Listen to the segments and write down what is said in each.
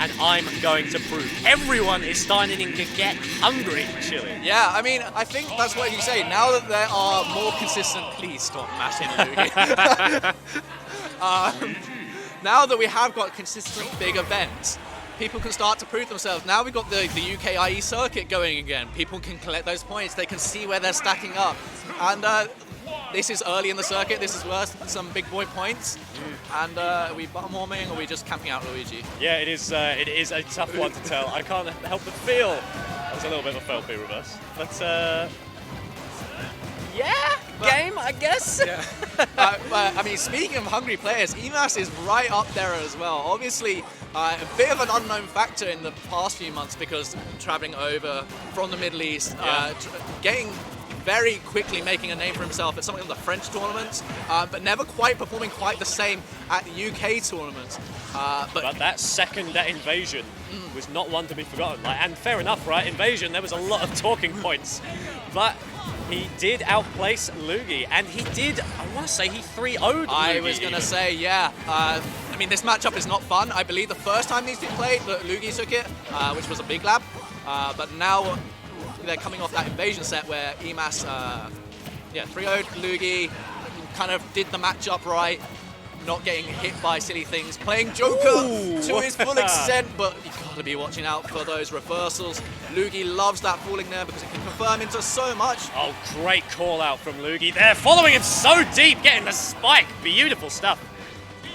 and I'm going to prove. Everyone is starting to get hungry, Chili. Yeah, I mean, I think that's what you say. Now that there are more consistent... Please stop mashing Luugi. Now that we have got consistent big events, people can start to prove themselves. Now we've got the UK IE circuit going again. People can collect those points. They can see where they're stacking up. And this is early in the circuit. This is worth some big boy points. And are we bottom warming or are we just camping out Luigi? Yeah, it is a tough one to tell. I can't help but feel that was a little bit of a fail B reverse. But game, I guess. Yeah. I mean, speaking of hungry players, eMass is right up there as well. Obviously, a bit of an unknown factor in the past few months because traveling over from the Middle East, getting very quickly making a name for himself at some of the French tournaments, but never quite performing quite the same at the UK tournaments. But that second Invasion was not one to be forgotten. And fair enough, right? Invasion, there was a lot of talking points. But he did outplace Luugi, and he did, I want to say, he 3-0'd Luugi. I was going to say, yeah. I mean, this matchup is not fun. I believe the first time these two played, Luugi took it, which was a big lab. But now they're coming off that Invasion set where eMass 3-0'd Luugi, kind of did the matchup right, not getting hit by silly things, playing Joker to his full extent, but you gotta be watching out for those reversals. Luugi loves that falling there because it can confirm into so much. Oh, great call out from Luugi there, following him so deep, getting the spike. Beautiful stuff.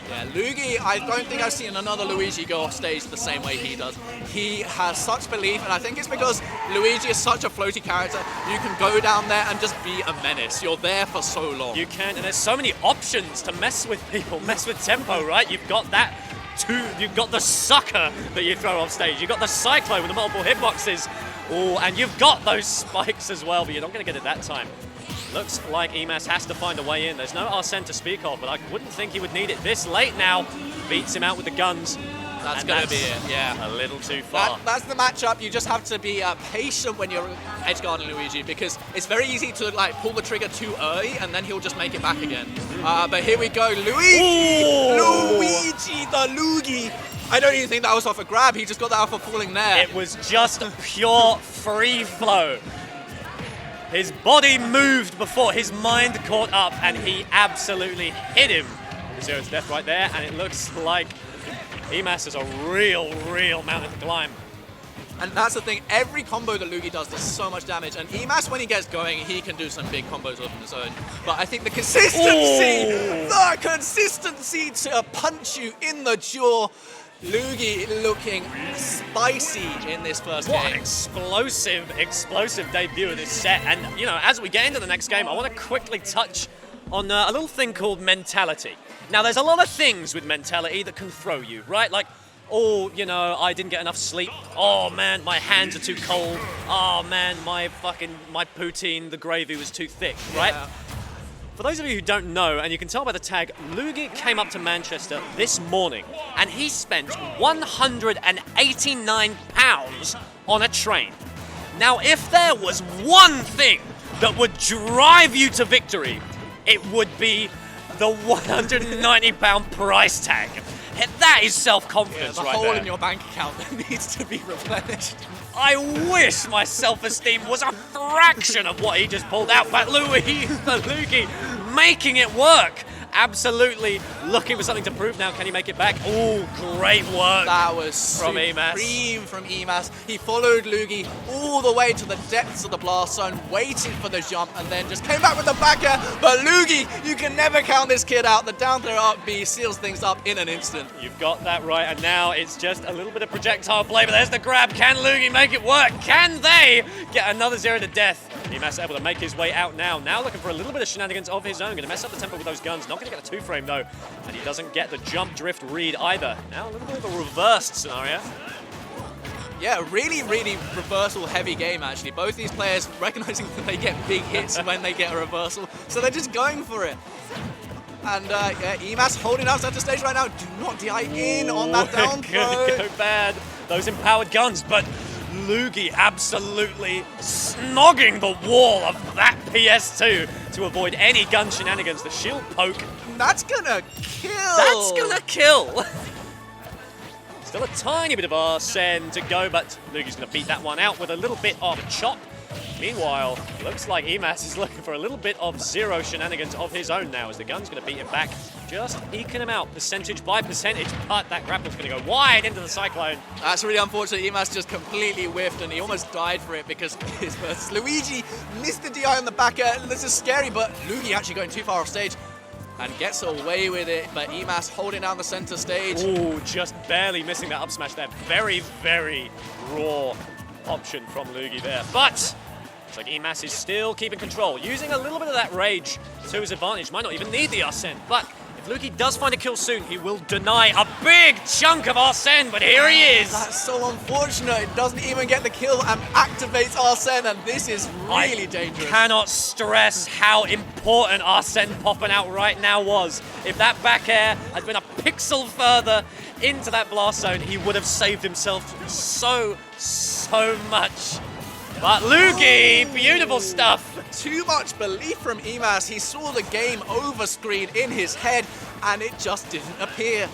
Yeah, Luugi, I don't think I've seen another Luigi go off stage the same way he does. He has such belief, and I think it's because Luigi is such a floaty character. You can go down there and just be a menace. You're there for so long. You can, and there's so many options to mess with people, mess with tempo, right? You've got that you've got the sucker that you throw off stage. You've got the cyclone with the multiple hitboxes. Oh, and you've got those spikes as well, but you're not going to get it that time. Looks like eMass has to find a way in. There's no Arsene to speak of, but I wouldn't think he would need it this late now. Beats him out with the guns. That's going to be it, yeah. A little too far. That's the matchup. You just have to be patient when you're edgeguarding Luigi because it's very easy to pull the trigger too early and then he'll just make it back again. But here we go, Luigi! Ooh. Luigi the Luugi! I don't even think that was off a grab. He just got that off of falling there. It was just pure free flow. His body moved before his mind caught up, and he absolutely hit him. 0 to death right there, and it looks like eMass is a real mountain to climb. And that's the thing, every combo that Luugi does so much damage, and eMass, when he gets going, he can do some big combos of his own. But I think the consistency to punch you in the jaw, Luugi looking spicy in this first game. What an explosive debut of this set. And, you know, as we get into the next game, I want to quickly touch on a little thing called mentality. Now, there's a lot of things with mentality that can throw you, right? Like, oh, you know, I didn't get enough sleep. Oh, man, my hands are too cold. Oh, man, my poutine, the gravy was too thick, right? Yeah. For those of you who don't know, and you can tell by the tag, Luugi came up to Manchester this morning and he spent £189 on a train. Now, if there was one thing that would drive you to victory, it would be the £190 price tag. That is self-confidence right there. The hole in your bank account that needs to be replenished. I wish my self-esteem was a fraction of what he just pulled out, but Luugi making it work. Absolutely looking for something to prove now. Can he make it back? Oh, great work. That was from eMass. Supreme from eMass. He followed Luugi all the way to the depths of the blast zone, waited for the jump, and then just came back with the back air. But Luugi, you can never count this kid out. The down throw up B seals things up in an instant. You've got that right, and now it's just a little bit of projectile play, but there's the grab. Can Luugi make it work? Can they get another 0 to death? eMass able to make his way out now. Now looking for a little bit of shenanigans of his own. Going to mess up the tempo with those guns. Not going to get a 2-frame though. And he doesn't get the jump drift read either. Now a little bit of a reversed scenario. Yeah, really reversal heavy game actually. Both these players recognizing that they get big hits when they get a reversal. So they're just going for it. And eMass holding out center stage right now. Do not DI in on that down throw. Go bad. Those empowered guns, but Luugi absolutely snogging the wall of that PS2 to avoid any gun shenanigans. The shield poke. That's gonna kill. That's gonna kill. Still a tiny bit of Arsene to go, but Luugi's going to beat that one out with a little bit of a chop. Meanwhile, looks like eMass is looking for a little bit of zero shenanigans of his own now, as the gun's going to beat him back, just eking him out percentage by percentage, but that grapple's going to go wide into the Cyclone. That's really unfortunate. eMass just completely whiffed and he almost died for it because his versus Luigi missed the DI on the back air. This is scary, but Luugi actually going too far off stage and gets away with it, but eMass holding down the center stage. Ooh, just barely missing that up smash there. Very, very raw option from Luugi there, but looks like eMass is still keeping control, using a little bit of that rage to his advantage. Might not even need the Arsene, but if Luugi does find a kill soon, he will deny a big chunk of Arsene, but here he is. That's so unfortunate. It doesn't even get the kill and activates Arsene, and this is really dangerous. I cannot stress how important Arsene popping out right now was. If that back air had been a pixel further into that blast zone, he would have saved himself so much. But Luugi, beautiful stuff. Too much belief from eMass. He saw the game over screen in his head and it just didn't appear.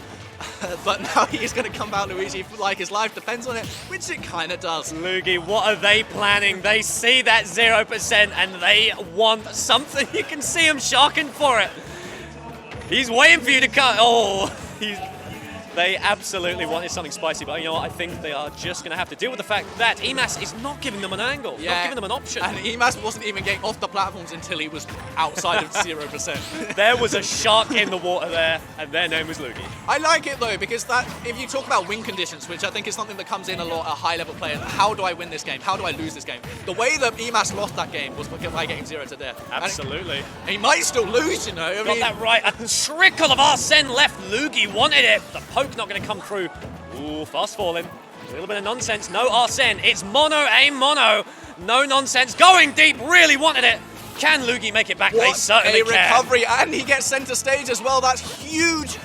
But now he's going to come out Luigi like his life depends on it, which it kind of does. Luugi, what are they planning? They see that 0% and they want something. You can see him sharking for it. He's waiting for you to cut. Oh, they absolutely wanted something spicy, but you know what? I think they are just going to have to deal with the fact that eMass is not giving them an angle, not giving them an option. And eMass wasn't even getting off the platforms until he was outside of 0%. There was a shark in the water there, and their name was Luugi. I like it though, because that if you talk about win conditions, which I think is something that comes in a lot at high-level players, how do I win this game? How do I lose this game? The way that eMass lost that game was by getting 0 to death. Absolutely. And he might still lose, you know. Got that right. A trickle of Arsene left. Luugi wanted it. The poke not going to come through. Ooh, fast falling. A little bit of nonsense. No Arsene. It's mono, aim mono. No nonsense. Going deep. Really wanted it. Can Luugi make it back? They certainly can. Recovery, and he gets center stage as well. That's huge.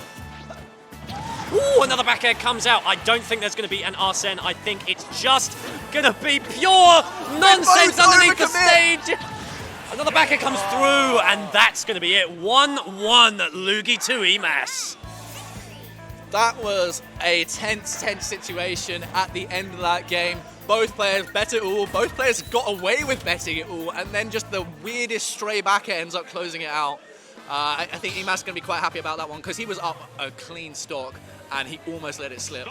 Ooh, another back air comes out. I don't think there's going to be an Arsene. I think it's just going to be pure nonsense underneath the stage. Another back air comes through, and that's going to be it. 1-1 Luugi to eMass. That was a tense situation at the end of that game. Both players bet it all. Both players got away with betting it all, and then just the weirdest stray back air ends up closing it out. I think eMass is going to be quite happy about that one because he was up a clean stock and he almost let it slip.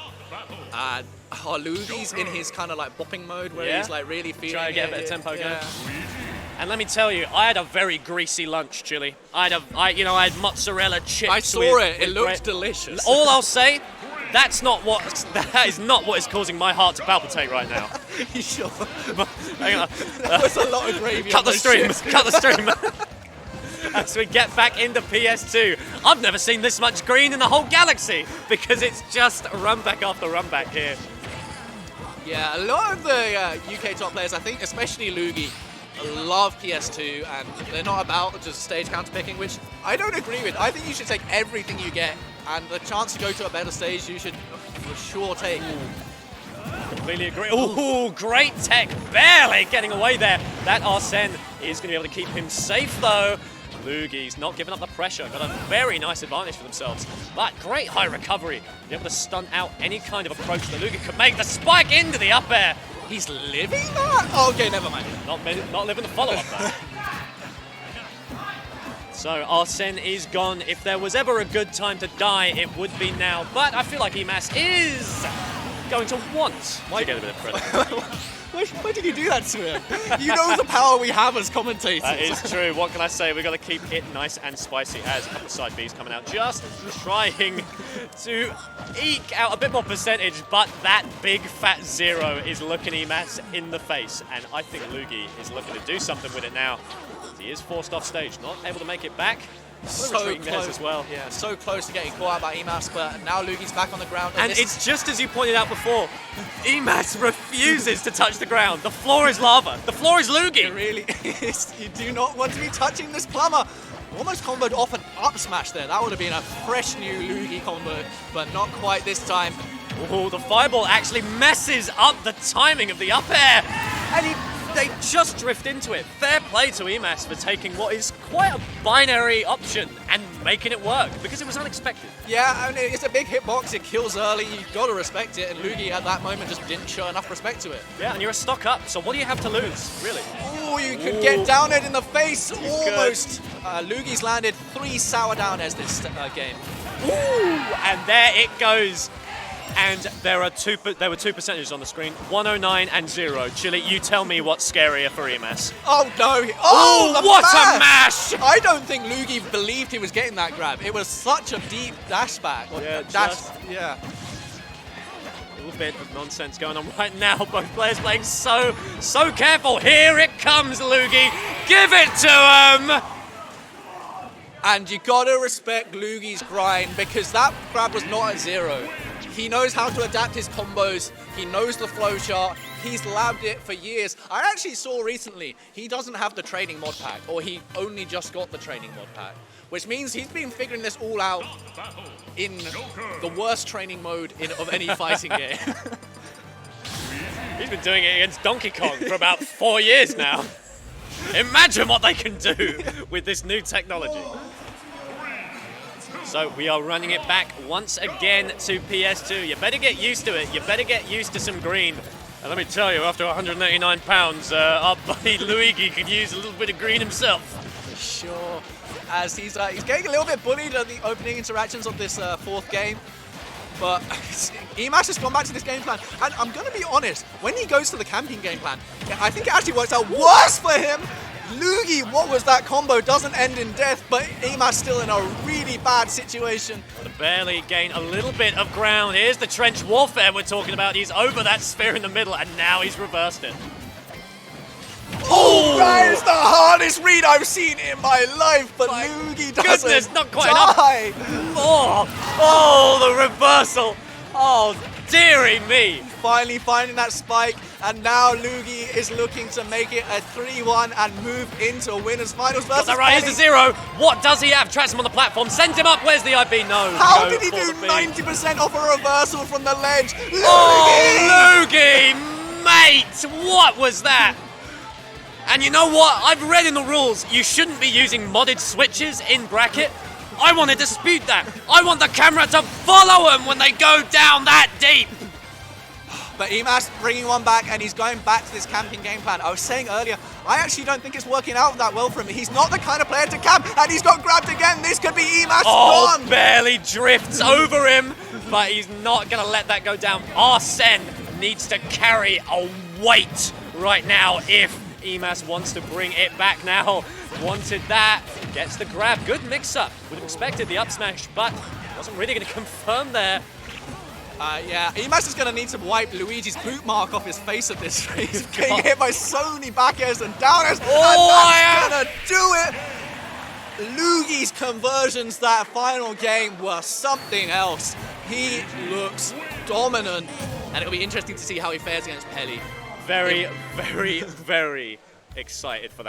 And Luugi's in his kind of like bopping mode where he's like really feeling Try to get a bit of tempo going. And let me tell you, I had a very greasy lunch, Chili. I had mozzarella chips. I saw it. It looked delicious. All I'll say, that is not what is causing my heart to palpitate right now. You sure? Hang on. That was a lot of gravy. Cut the stream. Cut the stream. As we get back into PS2, I've never seen this much green in the whole galaxy because it's just run back after run back here. Yeah, a lot of the UK top players, I think, especially Luugi, love PS2, and they're not about just stage counterpicking, which I don't agree with. I think you should take everything you get, and the chance to go to a better stage you should for sure take. Completely agree. Ooh, great tech, barely getting away there. That Arsene is going to be able to keep him safe though. Luugi's not giving up the pressure, got a very nice advantage for themselves. But great high recovery, be able to stunt out any kind of approach that Luugi could make. The spike into the up air. He's living that? Okay, never mind. Not living the follow-up though. So Arsene is gone. If there was ever a good time to die, it would be now. But I feel like eMass is going to want to get a bit of credit. Why did you do that to him? You know the power we have as commentators. That is true. What can I say? We've got to keep it nice and spicy as a couple of side Bs coming out. Just trying to eke out a bit more percentage, but that big fat 0 is looking eMass in the face. And I think Luugi is looking to do something with it now. He is forced off stage, not able to make it back. So close as well. Yeah, so close to getting caught out by eMass, but now Luugi's back on the ground. And it's just as you pointed out before, eMass refuses to touch the ground. The floor is lava. The floor is Luugi. It really is. You do not want to be touching this plumber. Almost comboed off an up smash there. That would have been a fresh new Luugi combo, but not quite this time. Oh, the fireball actually messes up the timing of the up air. And he they just drift into it. Fair play to eMass for taking what is quite a binary option and making it work, because it was unexpected. Yeah, I mean, it's a big hitbox, it kills early, you've got to respect it, and Luugi at that moment just didn't show enough respect to it. Yeah, and you're a stock up, so what do you have to lose, really? Oh, you could get down it in the face, almost. Luugi's landed 3 sour down airs this game. Ooh, and there it goes. And there were two percentages on the screen, 109 and 0. Chili, you tell me what's scarier for eMass. Oh no! Oh, the what mash! a mash! I don't think Luugi believed he was getting that grab. It was such a deep dash back. Yeah, a little bit of nonsense going on right now. Both players playing so careful. Here it comes, Luugi. Give it to him! And you gotta respect Luugi's grind, because that grab was not at 0. He knows how to adapt his combos, he knows the flow chart, he's labbed it for years. I actually saw recently he doesn't have the training mod pack, or he only just got the training mod pack, which means he's been figuring this all out in the worst training mode of any fighting game. He's been doing it against Donkey Kong for about 4 years now. Imagine what they can do with this new technology. So we are running it back once again to PS2. You better get used to it. You better get used to some green. And let me tell you, after 189 pounds, our buddy Luigi could use a little bit of green himself. For sure. As he's getting a little bit bullied at the opening interactions of this 4th game. But eMass has gone back to this game plan. And I'm going to be honest, when he goes to the camping game plan, I think it actually works out worse for him. Luugi, what was that combo? Doesn't end in death, but eMass still in a really bad situation. But barely gain a little bit of ground. Here's the trench warfare we're talking about. He's over that sphere in the middle, and now he's reversed it. Oh, that is the hardest read I've seen in my life, but Luugi doesn't Goodness, not quite die. Enough. Oh, the reversal. Oh, dearie me. Finally finding that spike, and now Luugi is looking to make it a 3-1 and move into winners finals versus Got that right, here's the 0. What does he have? Traps him on the platform, sends him up. Where's the IB? No. How did he do 90% off a reversal from the ledge? Luugi! Oh, Luugi, mate, what was that? And you know what? I've read in the rules, you shouldn't be using modded switches in bracket. I want to dispute that. I want the camera to follow them when they go down that deep. But eMass bringing one back, and he's going back to this camping game plan. I was saying earlier, I actually don't think it's working out that well for him. He's not the kind of player to camp, and he's got grabbed again. This could be eMass gone. Barely drifts over him, but he's not going to let that go down. Arsene needs to carry a weight right now if eMass wants to bring it back now. Wanted that, gets the grab. Good mix-up. Would have expected the up smash, but wasn't really going to confirm there. Yeah, eMass is going to need to wipe Luigi's boot mark off his face at this rate. He's getting hit by so many back airs and down airs, and that's going to do it. Luugi's conversions that final game were something else. He looks dominant, and it'll be interesting to see how he fares against Peli. Very, very, very excited for that.